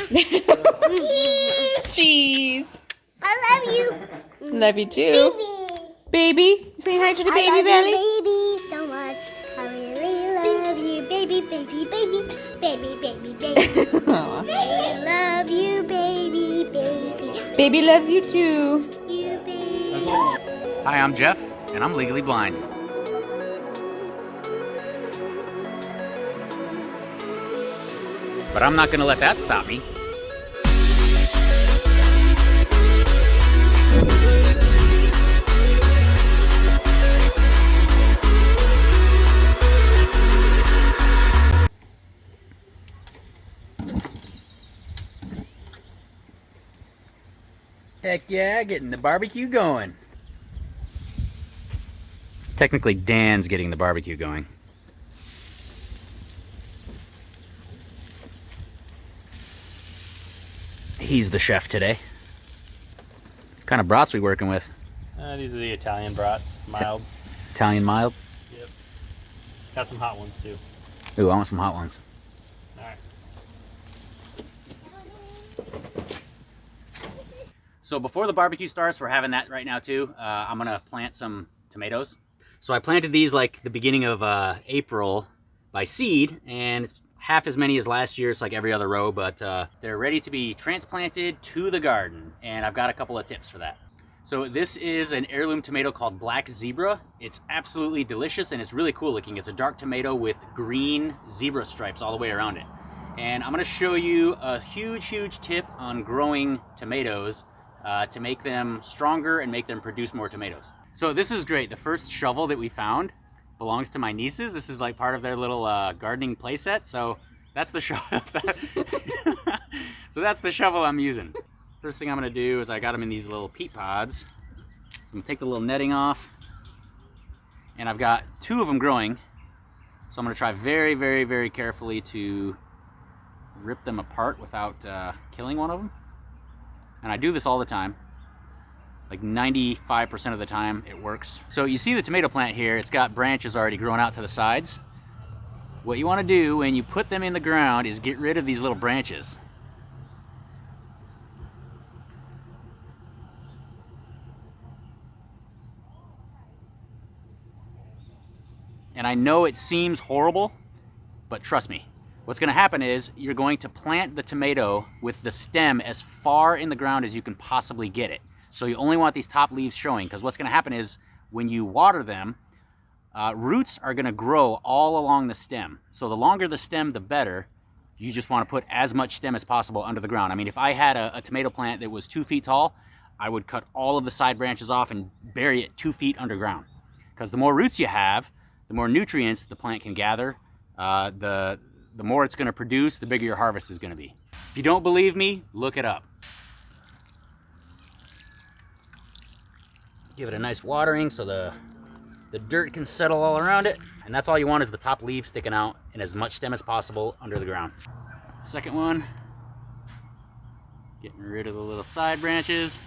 Cheese. Cheese. I love you. Love you too. Baby. Say hi to the baby belly. Baby, so much. I really love you, baby, baby, baby, baby, baby, baby. I love you, baby, baby. Baby loves you too. You, baby. Hi, I'm Jeff, and I'm legally blind. But I'm not gonna let that stop me. Heck yeah, getting the barbecue going. Technically, Dan's getting the barbecue going. He's the chef today. What kind of brats we working with? These are the Italian brats, mild. Italian mild? Yep. Got some hot ones too. Ooh, I want some hot ones. Alright. So before the barbecue starts, we're having that right now too. I'm gonna plant some tomatoes. So I planted these like the beginning of April by seed, and it's half as many as last year. It's like every other row, but they're ready to be transplanted to the garden, and I've got a couple of tips for that. So this is an heirloom tomato called Black Zebra. It's absolutely delicious, and it's really cool looking. It's a dark tomato with green zebra stripes all the way around it. And I'm gonna show you a huge tip on growing tomatoes to make them stronger and make them produce more tomatoes. So this is great. The first shovel that we found belongs to my nieces. This is like part of their little gardening playset. So that's the shovel. So that's the shovel I'm using. First thing I'm gonna do is I got them in these little peat pods. I'm gonna take the little netting off, and I've got 2 of them growing. So I'm gonna try very carefully to rip them apart without killing one of them. And I do this all the time. Like 95% of the time it works. So you see the tomato plant here, it's got branches already growing out to the sides. What you want to do when you put them in the ground is get rid of these little branches. And I know it seems horrible, but trust me. What's going to happen is you're going to plant the tomato with the stem as far in the ground as you can possibly get it. So you only want these top leaves showing, because what's going to happen is when you water them, roots are going to grow all along the stem. So the longer the stem, the better. You just want to put as much stem as possible under the ground. I mean, if I had a tomato plant that was 2 feet tall, I would cut all of the side branches off and bury it 2 feet underground. Because the more roots you have, the more nutrients the plant can gather. The more it's going to produce, the bigger your harvest is going to be. If you don't believe me, look it up. Give it a nice watering so the dirt can settle all around it. And that's all you want, is the top leaves sticking out and as much stem as possible under the ground. Second one, getting rid of the little side branches.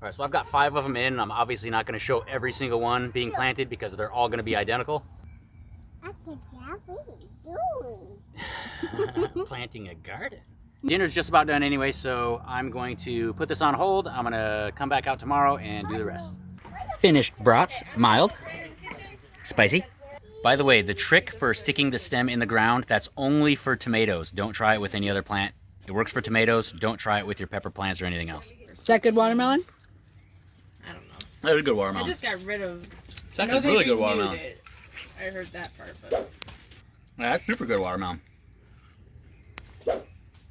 All right, so I've got 5 of them in. I'm obviously not going to show every single one being planted because they're all going to be identical. Planting a garden. Dinner's just about done anyway, so I'm going to put this on hold. I'm going to come back out tomorrow and do the rest. Finished brats, mild, spicy. By the way, the trick for sticking the stem in the ground, that's only for tomatoes. Don't try it with any other plant. It works for tomatoes. Don't try it with your pepper plants or anything else. Is that good watermelon? I don't know. That was a good I watermelon. just got rid of. It's actually really good renewed watermelon. it. I heard that part, but. Yeah, that's super good watermelon.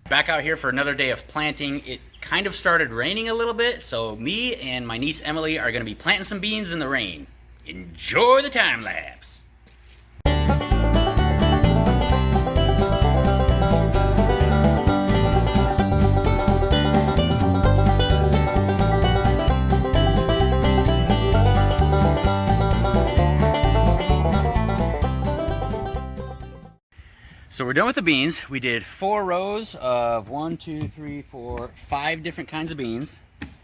Back out here for another day of planting. It kind of started raining a little bit, so me and my niece Emily are going to be planting some beans in the rain. Enjoy the time lapse. So we're done with the beans. We did 4 rows of 1, 2, 3, 4, 5 different kinds of beans.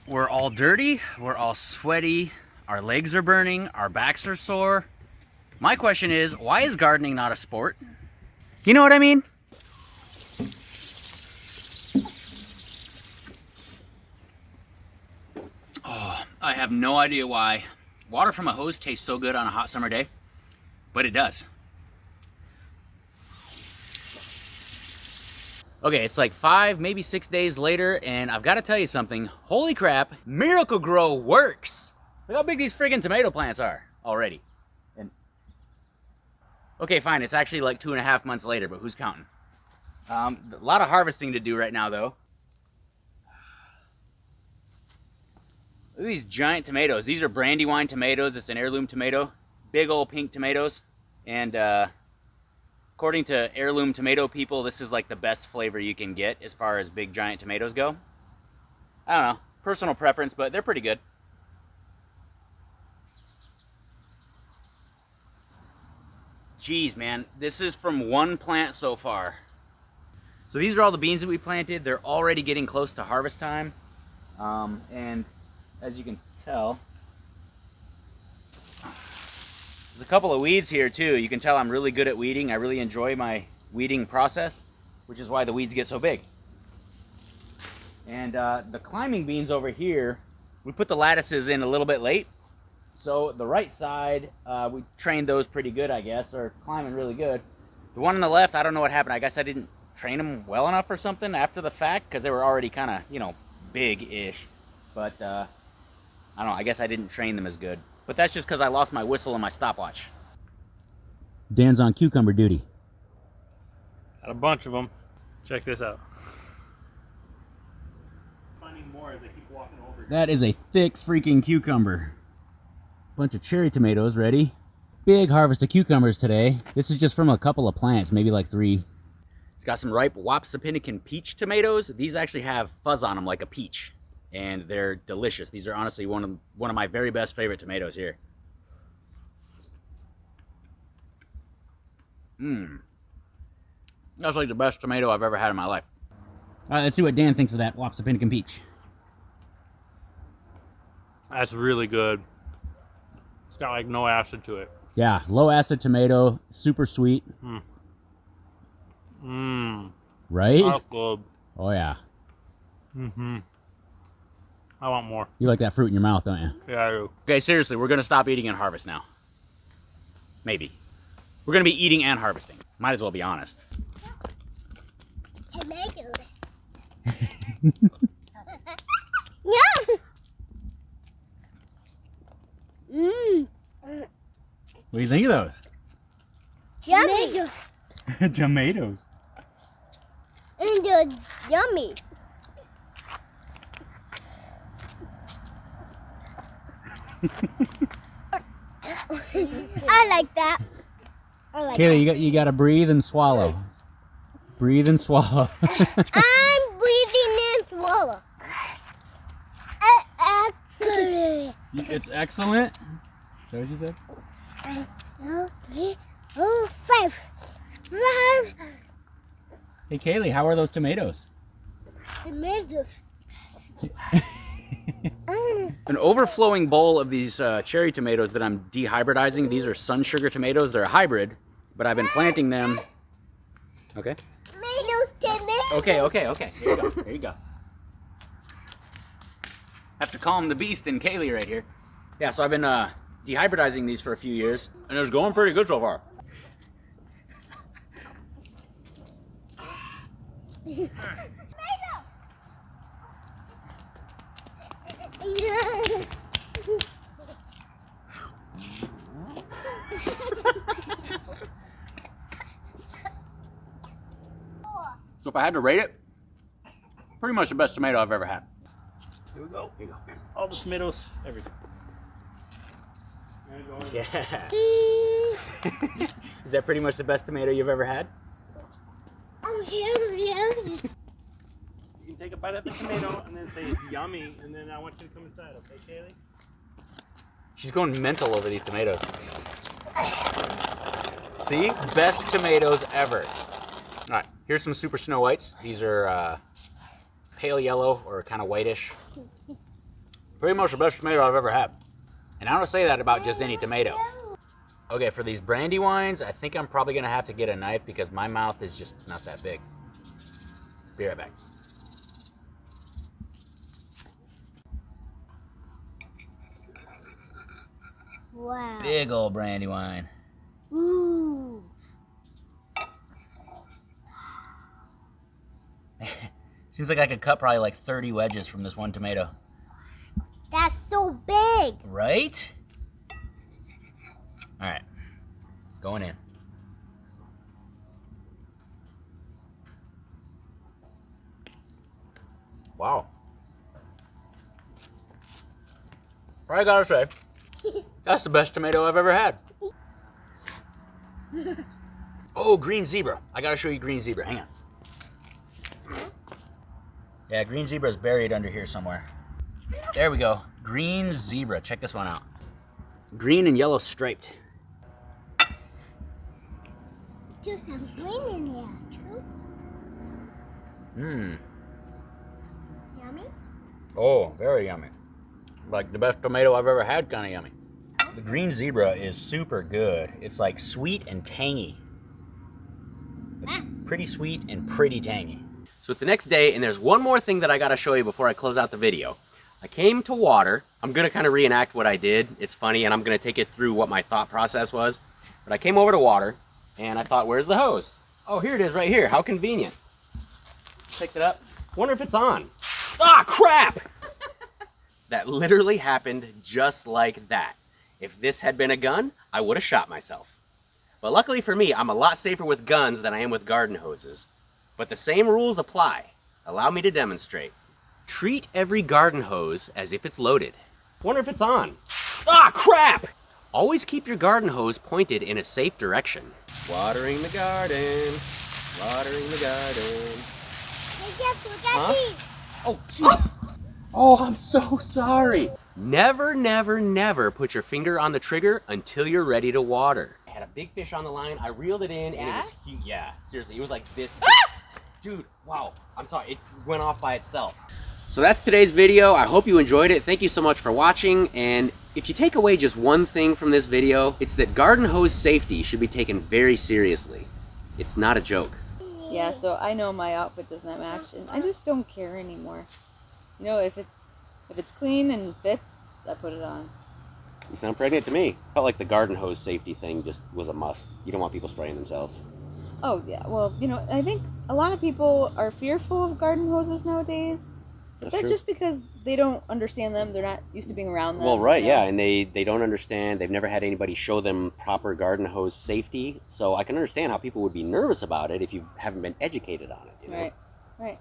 We're all dirty, we're all sweaty, our legs are burning, our backs are sore. My question is, why is gardening not a sport? You know what I mean? Oh, I have no idea why water from a hose tastes so good on a hot summer day, but it does. Okay, it's like 5, maybe 6 days later, and I've got to tell you something. Holy crap, Miracle-Gro works! Look how big these friggin' tomato plants are already. And okay, fine, it's actually like 2.5 months later, but who's counting? A lot of harvesting to do right now, though. Look at these giant tomatoes. These are Brandywine tomatoes. It's an heirloom tomato. Big old pink tomatoes. And according to heirloom tomato people, this is like the best flavor you can get as far as big giant tomatoes go. I don't know, personal preference, but they're pretty good. Jeez, man, this is from one plant so far. So these are all the beans that we planted. They're already getting close to harvest time. And as you can tell, there's a couple of weeds here too. You can tell I'm really good at weeding. I really enjoy my weeding process, which is why the weeds get so big. And the climbing beans over here, we put the lattices in a little bit late. So the right side, we trained those pretty good, I guess. They're climbing really good. The one on the left, I don't know what happened. I guess I didn't train them well enough or something after the fact, because they were already kind of, you know, big-ish. But I don't know, I guess I didn't train them as good. But that's just because I lost my whistle and my stopwatch. Dan's on cucumber duty. Got a bunch of them. Check this out. Finding more as I keep walking over. That is a thick freaking cucumber. Bunch of cherry tomatoes ready. Big harvest of cucumbers today. This is just from a couple of plants, maybe like 3. It's got some ripe Wapsipinicon peach tomatoes. These actually have fuzz on them like a peach. And they're delicious. These are honestly one of my very best favorite tomatoes here. That's like the best tomato I've ever had in my life. Let's see what Dan thinks of that Wapsipinicon peach. That's really good. It's got like no acid to it. Yeah, low acid tomato, super sweet. Right? That's good. Oh yeah. I want more. You like that fruit in your mouth, don't you? Yeah, I do. Okay, seriously, we're gonna stop eating and harvest now. Maybe. We're gonna be eating and harvesting. Might as well be honest. Tomatoes. Yeah. What do you think of those? Yummy. Tomatoes. And they're yummy. I like that. I like Kaylee, you gotta breathe and swallow. Breathe and swallow. I'm breathing and swallow. Excellent. It's excellent. Is that what you said? 5. Hey Kaylee, how are those tomatoes? Tomatoes. An overflowing bowl of these cherry tomatoes that I'm dehybridizing. These are sun sugar tomatoes. They're a hybrid, but I've been planting them. Okay. Okay. Here you go. There you go. Have to calm the beast in Kaylee right here. Yeah, so I've been dehybridizing these for a few years, and it's going pretty good so far. So if I had to rate it, pretty much the best tomato I've ever had. Here we go. Here you go. All the tomatoes, everything. Yeah. Is that pretty much the best tomato you've ever had? Yes. You can take a bite of the tomato and then say it's yummy, and then I want you to come inside, okay, Kaylee? She's going mental over these tomatoes. See? Best tomatoes ever. All right, here's some Super Snow Whites. These are pale yellow or kind of whitish. Pretty much the best tomato I've ever had. And I don't say that about just any tomato. Okay, for these brandy wines, I think I'm probably gonna have to get a knife because my mouth is just not that big. Be right back. Wow. Big old brandy wine. Ooh. Seems like I could cut probably like 30 wedges from this one tomato. That's so big. Right? All right, going in. Wow. I gotta say, that's the best tomato I've ever had. Oh, green zebra. I gotta show you green zebra. Hang on. Yeah, green zebra is buried under here somewhere. There we go. Green zebra. Check this one out. Green and yellow striped. There's some green in here too. Mmm. Yummy. Oh, very yummy. Like the best tomato I've ever had, kind of yummy. The green zebra is super good. It's like sweet and tangy. Like pretty sweet and pretty tangy. So it's the next day, and there's one more thing that I gotta show you before I close out the video. I came to water. I'm gonna kind of reenact what I did. It's funny, and I'm gonna take it through what my thought process was. But I came over to water, and I thought, where's the hose? Oh, here it is right here. How convenient. Picked it up. Wonder if it's on. Ah, crap! That literally happened just like that. If this had been a gun, I would have shot myself. But luckily for me, I'm a lot safer with guns than I am with garden hoses. But the same rules apply. Allow me to demonstrate. Treat every garden hose as if it's loaded. Wonder if it's on. Ah, crap! Always keep your garden hose pointed in a safe direction. Watering the garden. Watering the garden. Hey, Jeff, look at Huh? these. Oh, jeez. Oh, I'm so sorry. Never, never, never put your finger on the trigger until you're ready to water. I had a big fish on the line. I reeled it in, and it was huge. Yeah, seriously, it was like this. Dude, wow. I'm sorry. It went off by itself. So that's today's video. I hope you enjoyed it. Thank you so much for watching. And if you take away just one thing from this video, it's that garden hose safety should be taken very seriously. It's not a joke. Yeah, so I know my outfit does not match, and I just don't care anymore. You know, if it's clean and fits, I put it on. You sound pregnant to me. Felt like the garden hose safety thing just was a must. You don't want people spraying themselves. Oh yeah, well, you know, I think a lot of people are fearful of garden hoses nowadays. But that's true. just because they don't understand them. They're not used to being around them. Well, right, you know? yeah, and they don't understand. They've never had anybody show them proper garden hose safety. So I can understand how people would be nervous about it if you haven't been educated on it. You know? Right, right.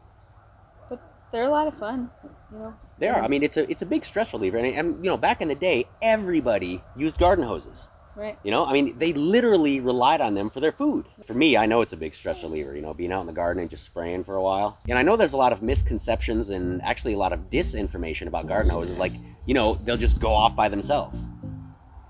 But they're a lot of fun, you know. They are. I mean, it's a big stress reliever, and you know, back in the day, everybody used garden hoses. Right. You know, I mean, they literally relied on them for their food. For me, I know it's a big stress reliever, you know, being out in the garden and just spraying for a while. And I know there's a lot of misconceptions and actually a lot of disinformation about garden hoses. Like, you know, they'll just go off by themselves.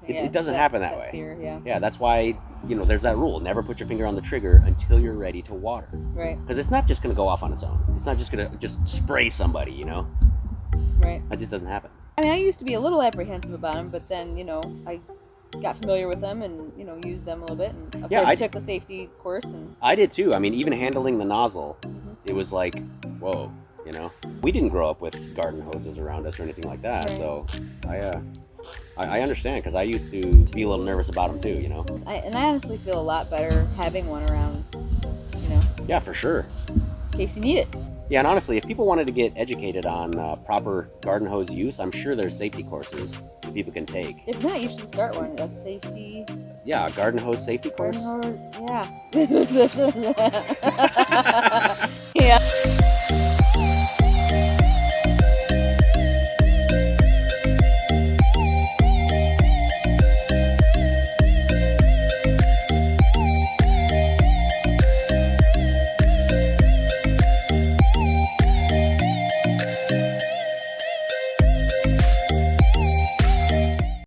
Yeah, It doesn't happen that way. Fear, yeah. Yeah, that's why, you know, there's that rule. Never put your finger on the trigger until you're ready to water. Right. Because it's not just going to go off on its own. It's not just going to just spray somebody, you know? Right. That just doesn't happen. I mean, I used to be a little apprehensive about them, but then, you know, I got familiar with them and, you know, used them a little bit. And of course, I took the safety course. And I did too. I mean, even handling the nozzle, it was like, whoa, you know? We didn't grow up with garden hoses around us or anything like that. Right. So I understand, because I used to be a little nervous about them too, you know? I honestly feel a lot better having one around, you know, Yeah, for sure. in case you need it. Yeah, and honestly, if people wanted to get educated on proper garden hose use, I'm sure there's safety courses that people can take. If not, you should start one. A safety Yeah, a garden hose safety course. garden hose. Yeah.